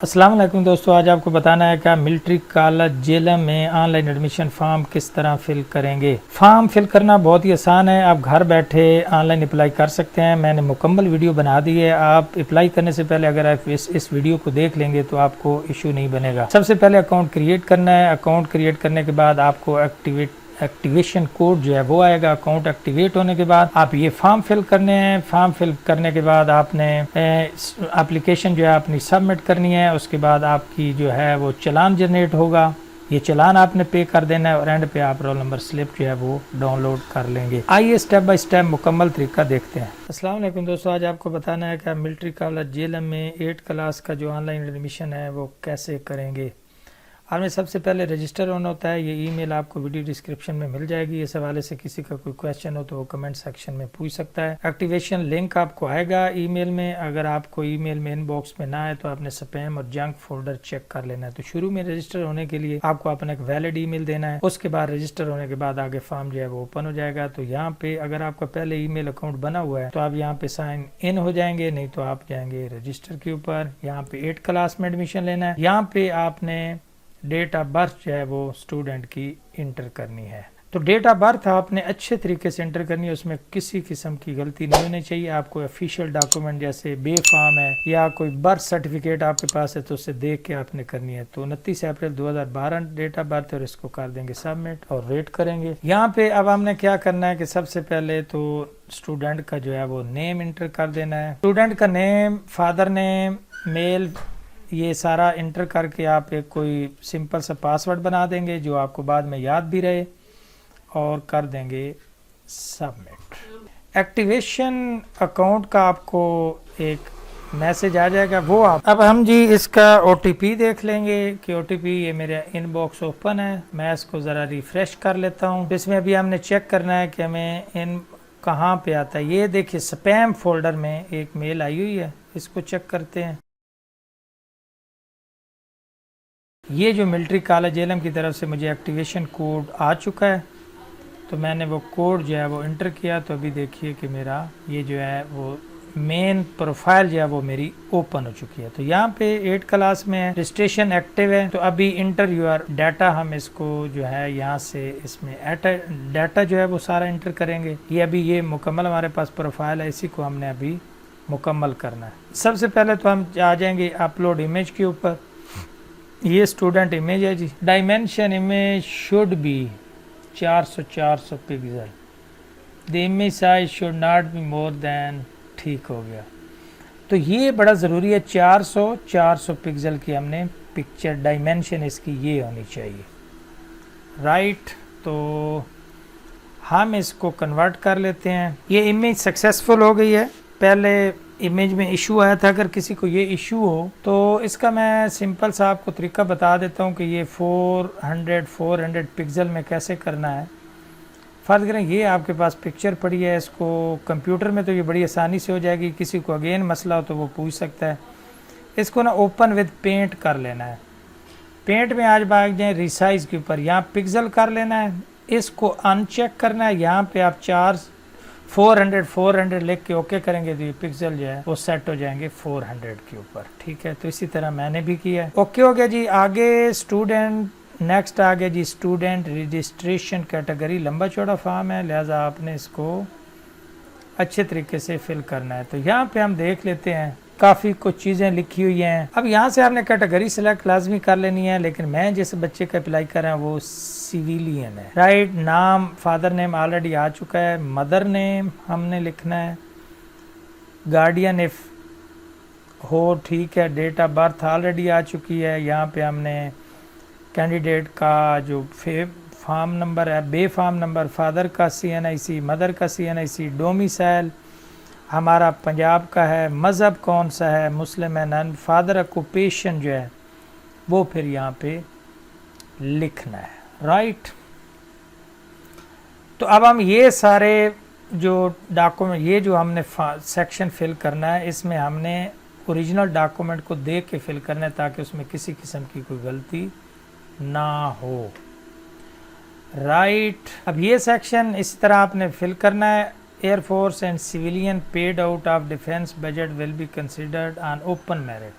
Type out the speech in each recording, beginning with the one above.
अस्सलाम वालेकुम दोस्तों, आज आपको बताना है कि मिलिट्री कॉलेज जेलम में ऑनलाइन एडमिशन फॉर्म किस तरह फिल करेंगे। फॉर्म फिल करना बहुत ही आसान है, आप घर बैठे ऑनलाइन अप्लाई कर सकते हैं। मैंने मुकम्मल वीडियो बना दी है। आप अप्लाई करने से पहले अगर आप इस वीडियो को देख लेंगे तो आपको इशू नहीं बनेगा। सबसे पहले अकाउंट क्रिएट करना है। अकाउंट क्रिएट करने के बाद आपको एक्टिवेशन कोड जो है वो आएगा। अकाउंट एक्टिवेट होने के बाद आप ये फॉर्म फिल करने हैं। फॉर्म फिल करने के बाद आपने एप्लीकेशन जो है अपनी सबमिट करनी है। उसके बाद आपकी जो है वो चालान जनरेट होगा। ये चालान आपने पे कर देना है और एंड पे आप रोल नंबर स्लिप जो है वो डाउनलोड कर लेंगे। आइए स्टेप बाय स्टेप मुकम्मल तरीका देखते हैं। अस्सलाम वालेकुम दोस्तों, आज आपको बताना है कि मिलिट्री कॉलेज जेलम में 8 क्लास का जो ऑनलाइन एडमिशन है वो कैसे करेंगे। आपने सबसे पहले रजिस्टर होना होता है। ये ईमेल आपको वीडियो डिस्क्रिप्शन में मिल जाएगी। इस हवाले से किसी का कोई क्वेश्चन हो तो वो कमेंट सेक्शन में पूछ सकता है। एक्टिवेशन लिंक आपको आएगा ईमेल में। अगर आपको ईमेल में इनबॉक्स में ना आए तो आपने स्पैम और जंक फोल्डर चेक कर लेना है। तो शुरू में रजिस्टर होने के लिए आपको अपना एक वैलिड ईमेल देना है। उसके बाद रजिस्टर होने के बाद आगे फॉर्म जो है वो ओपन हो जाएगा। तो यहाँ पे अगर आपका पहले ईमेल अकाउंट बना हुआ है तो आप यहाँ पे साइन इन हो जाएंगे, नहीं तो आप जाएंगे रजिस्टर के ऊपर। यहाँ पे 8 क्लास में एडमिशन लेना है। यहाँ पे आपने डेट ऑफ बर्थ जो है वो स्टूडेंट की इंटर करनी है। तो डेट ऑफ बर्थ आपने अच्छे तरीके से इंटर करनी है, उसमें किसी किस्म की गलती नहीं होनी चाहिए। आपको ऑफिशियल डॉक्यूमेंट जैसे बे फॉर्म है या कोई बर्थ सर्टिफिकेट आपके पास है तो उसे देख के आपने करनी है। तो 29 अप्रैल 2012 डेट ऑफ बर्थ और इसको कर देंगे सबमिट और रेट करेंगे। यहाँ पे अब हमने क्या करना है कि सबसे पहले तो स्टूडेंट का जो है वो नेम इंटर कर देना है। स्टूडेंट का नेम, फादर नेम, मेल, ये सारा इंटर करके आप एक कोई सिंपल सा पासवर्ड बना देंगे जो आपको बाद में याद भी रहे और कर देंगे सबमिट। एक्टिवेशन अकाउंट का आपको एक मैसेज आ जाएगा, वो आप अब हम जी इसका OTP देख लेंगे कि OTP ये मेरा इनबॉक्स ओपन है। मैं इसको ज़रा रिफ्रेश कर लेता हूँ। इसमें अभी हमने चेक करना है कि हमें इन कहाँ पे आता है। ये देखिए स्पैम फोल्डर में एक मेल आई हुई है, इसको चेक करते हैं। ये जो मिलिट्री कॉलेज जेलम की तरफ से मुझे एक्टिवेशन कोड आ चुका है तो मैंने वो कोड जो है वो इंटर किया। तो अभी देखिए कि मेरा ये जो है वो मेन प्रोफाइल जो है वो मेरी ओपन हो चुकी है। तो यहाँ पे 8 क्लास में है, रजिस्ट्रेशन एक्टिव है। तो अभी इंटर यूर डाटा, हम इसको जो है यहाँ से इसमें डाटा जो है वो सारा इंटर करेंगे। ये अभी ये मुकम्मल हमारे पास प्रोफाइल है, इसी को हमने अभी मुकम्मल करना है। सबसे पहले तो हम आ जाएंगे अपलोड इमेज के ऊपर। ये स्टूडेंट इमेज है जी। Dimension image should be 400 pixel. The image size should not be more than, ठीक हो गया। तो ये बड़ा ज़रूरी है, 400 पिक्सल की हमने पिक्चर डायमेंशन इसकी ये होनी चाहिए, राइट। तो हम इसको कन्वर्ट कर लेते हैं। ये इमेज सक्सेसफुल हो गई है। पहले इमेज में इशू आया था, अगर किसी को ये इशू हो तो इसका मैं सिंपल सा आपको तरीका बता देता हूँ कि ये 400 पिक्सल में कैसे करना है। फ़र्ज़ करें ये आपके पास पिक्चर पड़ी है, इसको कंप्यूटर में तो ये बड़ी आसानी से हो जाएगी। किसी को अगेन मसला हो तो वो पूछ सकता है। इसको ना ओपन विद पेंट कर लेना है। पेंट में आज भाग जाए रिसाइज के ऊपर, यहाँ पिक्सल कर लेना है। इसको अनचेक करना है। यहाँ पे आप 400 लिख के ओके करेंगे तो ये पिक्सल जो है वो सेट हो जाएंगे 400 के ऊपर, ठीक है। तो इसी तरह मैंने भी किया है। ओके हो गया जी। आगे स्टूडेंट, नेक्स्ट आ गया जी स्टूडेंट रजिस्ट्रेशन कैटेगरी। लंबा चौड़ा फॉर्म है, लिहाजा आपने इसको अच्छे तरीके से फिल करना है। तो यहाँ पे हम देख लेते हैं, काफ़ी कुछ चीज़ें लिखी हुई हैं। अब यहाँ से आपने कैटेगरी सेलेक्ट लाजमी कर लेनी है, लेकिन मैं जिस बच्चे का अप्लाई कर रहा हूँ वो सिविलियन है, राइट। नाम, फादर नेम ऑलरेडी आ चुका है। मदर नेम हमने लिखना है। गार्डियन इफ हो, ठीक है। डेट ऑफ बर्थ ऑलरेडी आ चुकी है। यहाँ पे हमने कैंडिडेट का जो फॉर्म नंबर है, बे फॉर्म नंबर, फादर का CNIC, मदर का CNIC, डोमिसाइल हमारा पंजाब का है, मज़हब कौन सा है, मुस्लिम है नन, फादर ऑक्यूपेशन जो है वो फिर यहाँ पे लिखना है, राइट। तो अब हम ये सारे जो डॉक्यूमेंट, ये जो हमने सेक्शन फिल करना है, इसमें हमने ओरिजिनल डॉक्यूमेंट को देख के फिल करना है ताकि उसमें किसी किस्म की कोई गलती ना हो, राइट। अब ये सेक्शन इस तरह आपने फिल करना है। Air force and civilian paid out of defence budget will be considered on open merit.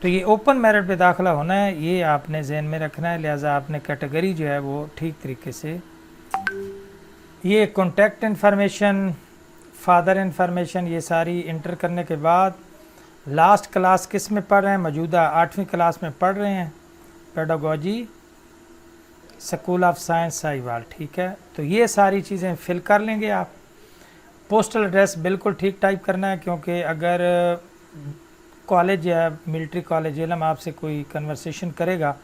तो ये ओपन मेरिट पे दाखिला होना है, ये आपने जहन में रखना है। लिहाजा आपने कैटेगरी जो है वो ठीक तरीके से, ये कॉन्टैक्ट इन्फॉर्मेशन, फादर इन्फॉर्मेशन, ये सारी इंटर करने के बाद लास्ट क्लास किस में पढ़ रहे हैं, मौजूदा 8वीं क्लास में पढ़ रहे हैं, pedagogy, school of science Sahiwal, ठीक है। तो ये सारी चीज़ें फिल कर लेंगे आप। पोस्टल एड्रेस बिल्कुल ठीक टाइप करना है, क्योंकि अगर कॉलेज या मिलिट्री कॉलेज इलम आपसे कोई कन्वर्सेशन करेगा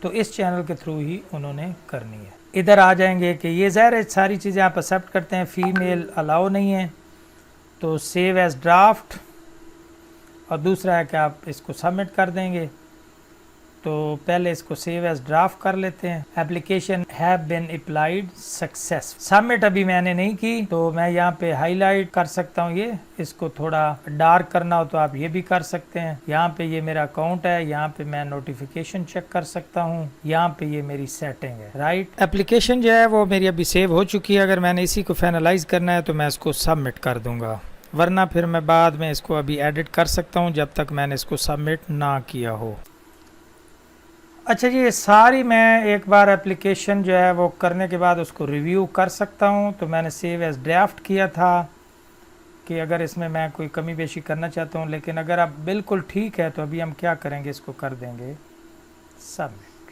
तो इस चैनल के थ्रू ही उन्होंने करनी है। इधर आ जाएंगे कि ये ज़ाहिर है सारी चीज़ें आप एक्सेप्ट करते हैं, फ़ीमेल अलाउ नहीं है, तो सेव एज ड्राफ्ट, और दूसरा है कि आप इसको सबमिट कर देंगे। तो पहले इसको सेव एज ड्राफ्ट कर लेते हैं। Application have been applied success, submit अभी मैंने नहीं की, तो मैं यहाँ पे हाईलाइट कर सकता हूँ। ये इसको थोड़ा डार्क करना हो तो आप ये भी कर सकते हैं। यहाँ पे ये मेरा अकाउंट है, यहाँ पे मैं नोटिफिकेशन चेक कर सकता हूँ, यहाँ पे ये मेरी सेटिंग है, राइट। एप्लीकेशन जो है वो मेरी अभी सेव हो चुकी है। अगर मैंने इसी को फाइनलाइज करना है तो मैं इसको सबमिट कर दूंगा, वरना फिर मैं बाद में इसको अभी एडिट कर सकता हूँ जब तक मैंने इसको सबमिट ना किया हो। अच्छा जी, ये सारी मैं एक बार एप्लीकेशन जो है वो करने के बाद उसको रिव्यू कर सकता हूँ। तो मैंने सेव एज ड्राफ्ट किया था कि अगर इसमें मैं कोई कमी बेशी करना चाहता हूँ, लेकिन अगर आप बिल्कुल ठीक है तो अभी हम क्या करेंगे, इसको कर देंगे submit.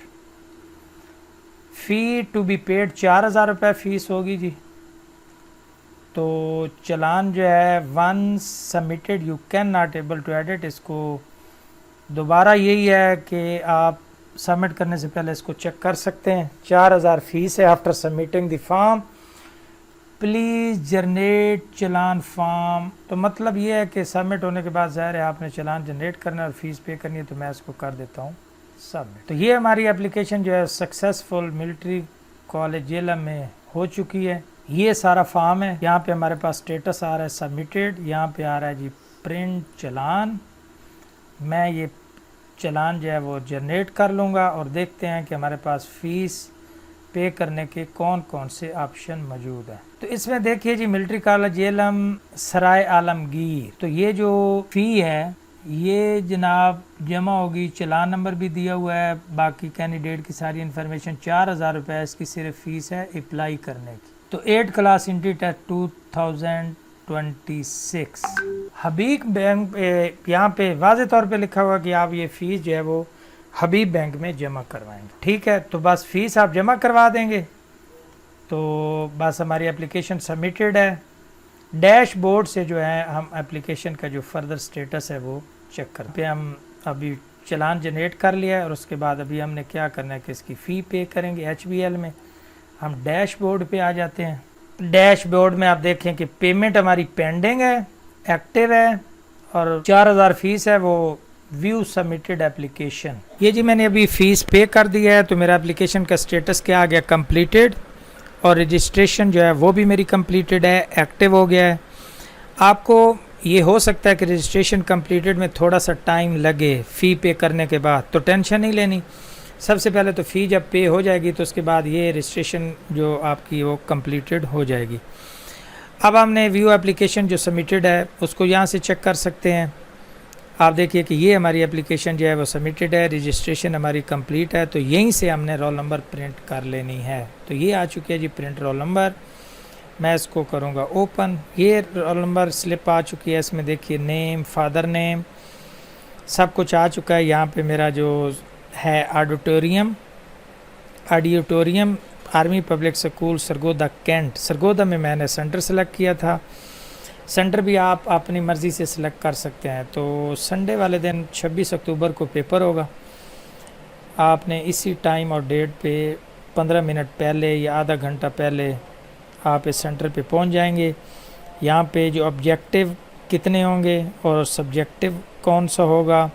Fee to be paid 4000 रुपये फ़ीस होगी जी। तो चलान जो है once submitted you can not able to edit, इसको दोबारा यही है कि आप सबमिट करने से पहले इसको चेक कर सकते हैं। 4000 फीस है। After submitting the form please generate challan form, तो मतलब ये है कि सबमिट होने के बाद ज़ाहिर है आपने चलान जनरेट करना है और फीस पे करनी है। तो मैं इसको कर देता हूँ सबमिट। तो ये हमारी एप्लीकेशन जो है सक्सेसफुल मिलिट्री कॉलेज जेलम में हो चुकी है। ये सारा फॉर्म है। यहाँ पे हमारे पास स्टेटस आ रहा है सबमिटेड, यहाँ पे आ रहा है जी प्रिंट चलान। मैं ये चलान जो है वो जनरेट कर लूँगा और देखते हैं कि हमारे पास फ़ीस पे करने के कौन कौन से ऑप्शन मौजूद हैं। तो इसमें देखिए जी मिलिट्री कॉलेज जेलम सराय आलमगीर, तो ये जो फ़ी है ये जनाब जमा होगी, चलान नंबर भी दिया हुआ है, बाकी कैंडिडेट की सारी इन्फॉर्मेशन। 4000 रुपये इसकी सिर्फ फ़ीस है अप्लाई करने की। तो 8 क्लास इंट्री टेस्ट 2026 हबीब बैंक, यहाँ पे वाज़े तौर पे लिखा हुआ कि आप ये फ़ीस जो है वो हबीब बैंक में जमा करवाएंगे, ठीक है। तो बस फ़ीस आप जमा करवा देंगे तो बस हमारी एप्लीकेशन सबमिटेड है। डैशबोर्ड से जो है हम एप्लीकेशन का जो फर्दर स्टेटस है वो चेक करते हैं। हम अभी चलान जनरेट कर लिया है और उसके बाद अभी हमने क्या करना है कि इसकी फ़ी पे करेंगे HBL में। हम डैशबोर्ड पे आ जाते हैं। डैशबोर्ड में आप देखें कि पेमेंट हमारी पेंडिंग है, एक्टिव है और 4000 फीस है। वो व्यू सबमिटेड एप्लीकेशन, ये जी मैंने अभी फ़ीस पे कर दिया है। तो मेरा एप्लीकेशन का स्टेटस क्या आ गया, कंप्लीटेड, और रजिस्ट्रेशन जो है वो भी मेरी कंप्लीटेड है, एक्टिव हो गया है। आपको ये हो सकता है कि रजिस्ट्रेशन कंप्लीटेड में थोड़ा सा टाइम लगे फ़ी पे करने के बाद, तो टेंशन नहीं लेनी। सबसे पहले तो फ़ी जब पे हो जाएगी तो उसके बाद ये रजिस्ट्रेशन जो आपकी वो कंप्लीटेड हो जाएगी। अब हमने व्यू एप्लीकेशन जो सबमिटेड है उसको यहाँ से चेक कर सकते हैं। आप देखिए कि ये हमारी एप्लीकेशन जो है वो सबमिटेड है, रजिस्ट्रेशन हमारी कंप्लीट है। तो यहीं से हमने रोल नंबर प्रिंट कर लेनी है। तो ये आ चुकी है जी प्रिंट रोल नंबर। मैं इसको करूँगा ओपन। ये रोल नंबर स्लिप आ चुकी है। इसमें देखिए नेम, फादर नेम, सब कुछ आ चुका है। यहाँ पे मेरा जो है auditorium army public school Sargodha cantt, Sargodha में मैंने सेंटर सेलेक्ट किया था। सेंटर भी आप अपनी मर्ज़ी से सिलेक्ट कर सकते हैं। तो संडे वाले दिन 26 अक्टूबर को पेपर होगा। आपने इसी टाइम और डेट पे 15 मिनट पहले या आधा घंटा पहले आप इस सेंटर पे पहुंच जाएंगे। यहाँ पे जो ऑब्जेक्टिव कितने होंगे और सब्जेक्टिव कौन सा होगा,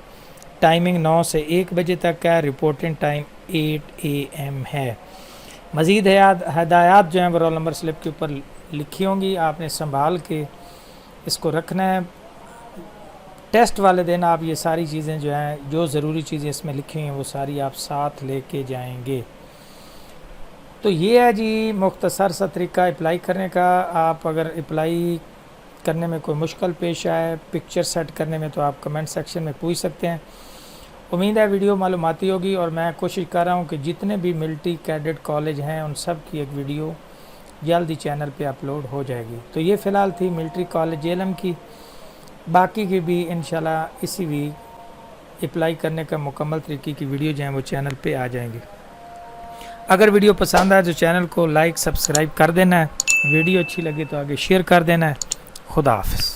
टाइमिंग 9 से 1 बजे तक है, रिपोर्टिंग टाइम 8 AM है। मज़ीद हदायत जो हैं वो रोल नंबर स्लिप के ऊपर लिखी होंगी, आपने संभाल के इसको रखना है। टेस्ट वाले दिन आप ये सारी चीज़ें जो हैं, जो ज़रूरी चीज़ें इसमें लिखी हुई हैं वो सारी आप साथ लेके जाएंगे। तो ये है जी मुख्तसर सा तरीका अप्लाई करने का। आप अगर अप्लाई करने में कोई मुश्किल पेश आए, पिक्चर सेट करने में, तो आप कमेंट सेक्शन में पूछ सकते हैं। उम्मीद है वीडियो मालूमाती होगी और मैं कोशिश कर रहा हूँ कि जितने भी मिलिट्री कैडेट कॉलेज हैं उन सब की एक वीडियो जल्दी चैनल पे अपलोड हो जाएगी। तो ये फ़िलहाल थी मिलिट्री कॉलेज जेलम की, बाकी की भी इंशाल्लाह इसी वीक अप्लाई करने का मुकम्मल तरीके की वीडियो जो हैं वो चैनल पे आ जाएंगे। अगर वीडियो पसंद आए तो चैनल को लाइक सब्सक्राइब कर देना है, वीडियो अच्छी लगे तो आगे शेयर कर देना है। खुदा हाफ़िज़।